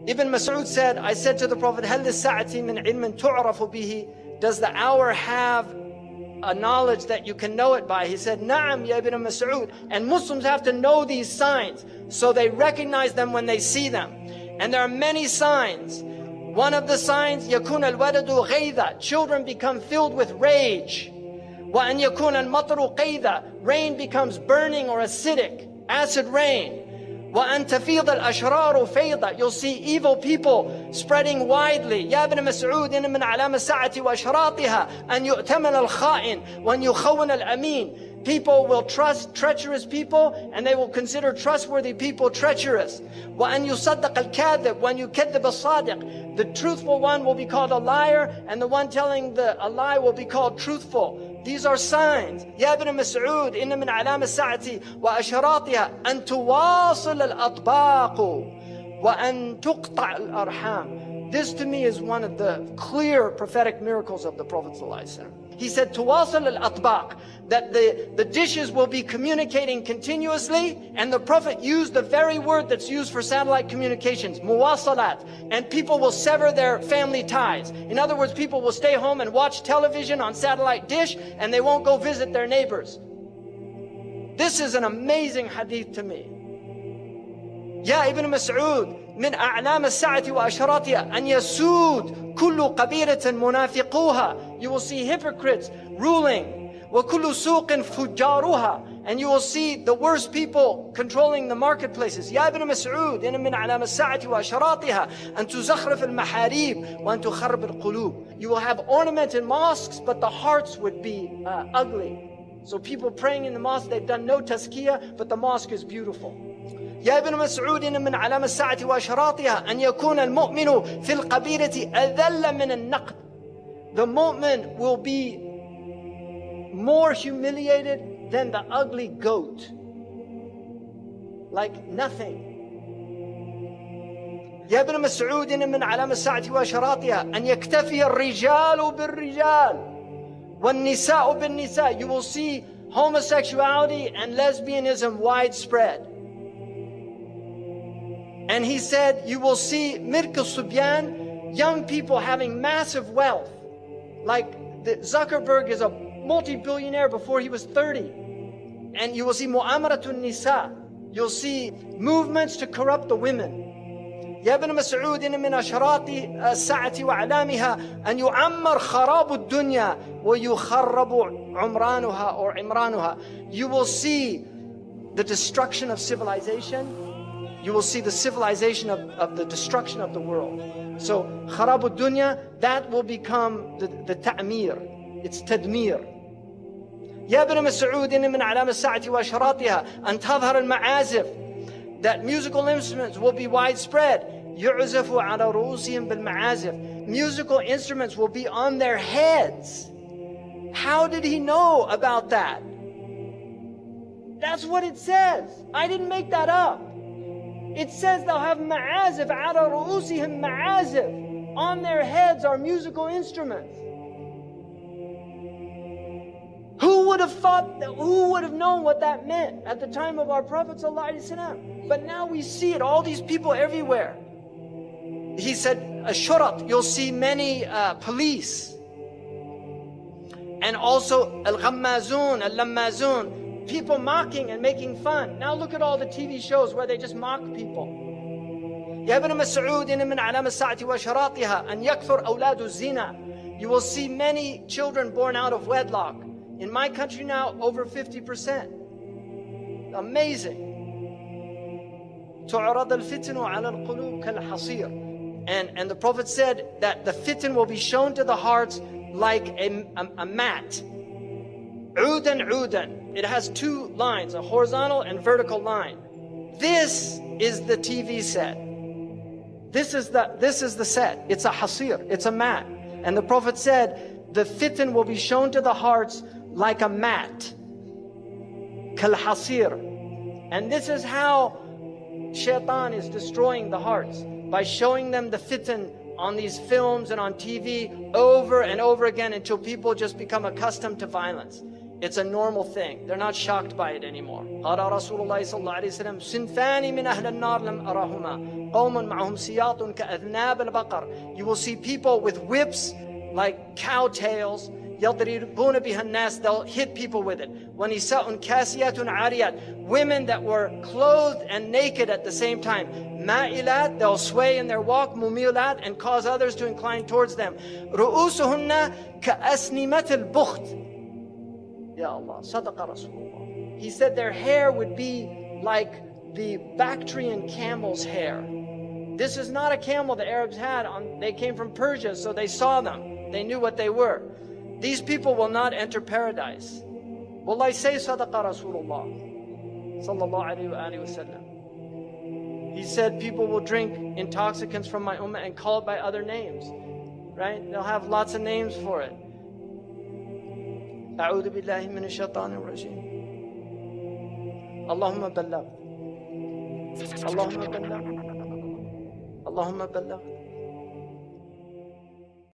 Ibn Mas'ud said, I said to the Prophet, هل للساعة من علم تعرف به? Does the hour have a knowledge that you can know it by? He said, Na'am ya Ibn Mas'ud. And Muslims have to know these signs so they recognize them when they see them. And there are many signs. One of the signs, يكون الولد غيظا, children become filled with rage. وأن يكون المطر قيظا, rain becomes burning or acidic, acid rain. وأن تفيض الأشرار فيضا, you'll see evil people spreading widely. يا ابن مسعود إن من علامة الساعة وأشراطها أن يؤتمن الخائن وأن يخون الأمين. People will trust treacherous people and they will consider trustworthy people treacherous. وأن يصدق الكاذب وأن يكذب الصادق. The truthful one will be called a liar and the one telling a lie will be called truthful. These are signs. يا ابن مسعود إن من علامة الساعة وأشراطها أن تواصل الأطباق وأن تقطع الأرحام. This to me is one of the clear prophetic miracles of the Prophet ﷺ. He said, تواصل الأطباق, that the dishes will be communicating continuously, and the Prophet used the very word that's used for satellite communications, muwasalat, and people will sever their family ties. In other words, people will stay home and watch television on satellite dish, and they won't go visit their neighbors. This is an amazing hadith to me. يا ابن مسعود من أعلام الساعة وأشراطها أن يسود كل قبيلة منافقوها. You will see hypocrites ruling. وكل سوق فجارها. And you will see the worst people controlling the marketplaces. يا ابن مسعود إن من أعلام الساعة وأشراطها أن تزخرف المحاريب وأن تخرب القلوب. You will have ornamented mosques, but the hearts would be ugly. So people praying in the mosque, they've done no tazkiyah, but the mosque is beautiful. يا ابن مسعود إن من علامة الساعة وأشراطها أن يكون المؤمن في القبيلة أذل من النقب. The mu'min will be more humiliated than the ugly goat. Like nothing. يا ابن مسعود إن من علامة الساعة وأشراطها أن يكتفي الرجال بالرجال والنساء بالنساء. You will see homosexuality and lesbianism widespread. And he said, you will see Mirk al-Subyan, young people having massive wealth. Like Zuckerberg is a multi-billionaire before he was 30. And you will see Mu'amaratun Nisa. You'll see movements to corrupt the women. يا ابن مسعود إن من أشراط الساعة وأعلامها أن يعمر خراب الدنيا ويخرب عمرانها or عمرانها. You will see the destruction of civilization. You will see the civilization of the destruction of the world. So, خراب الدنيا, that will become the ta'mir. It's tadmir. يا ابن مسعود إن من علامة الساعة وأشراطها أن تظهر المعازف. That musical instruments will be widespread. يعزف على رؤوسهم بالمعازف. Musical instruments will be on their heads. How did he know about that? That's what it says. I didn't make that up. It says they'll have ma'azif, ala ru'usihim ma'azif. On their heads are musical instruments. Who would have thought that, who would have known what that meant at the time of our Prophet ﷺ? But now we see it, all these people everywhere. He said, Ashurat, you'll see many police. And also al-ghammazun, al-lammazun. People mocking and making fun. Now look at all the TV shows where they just mock people. يا ابن مسعود إن من علامة الساعة وأشراطها أن يكثر أولاد الزنا. You will see many children born out of wedlock. In my country now, over 50%. Amazing. تعرض الفتن على القلوب كالحصير. And the Prophet said that the fitan will be shown to the hearts like a mat. عودا عودا. It has two lines, a horizontal and vertical line. This is the TV set. This is the set. It's a hasir. It's a mat. And the Prophet said, the fitan will be shown to the hearts like a mat. Kal hasir. And this is how shaitan is destroying the hearts. By showing them the fitan on these films and on TV over and over again until people just become accustomed to violence. It's a normal thing. They're not shocked by it anymore. قال رسول الله صلى الله عليه وسلم صنفان من أهل النار لم أراهما قوم معهم سياط كأذناب البقر. You will see people with whips like cow tails. يضربون بها الناس. They'll hit people with it. ونساء كاسيات عاريات. Women that were clothed and naked at the same time. مائلات. They'll sway in their walk. مميلات, and cause others to incline towards them. رؤوسهن كأسنمة البخت. Ya Allah, Sadaqa Rasulullah. He said their hair would be like the Bactrian camel's hair. This is not a camel the Arabs had. They came from Persia, so they saw them. They knew what they were. These people will not enter paradise. Wallahi, say Sadaqa Rasulullah sallallahu alayhi wa sallam. He said people will drink intoxicants from my ummah and call it by other names. Right? They'll have lots of names for it. أعوذ بالله من الشيطان الرجيم. اللهم بلغ. اللهم بلغ. اللهم بلغ.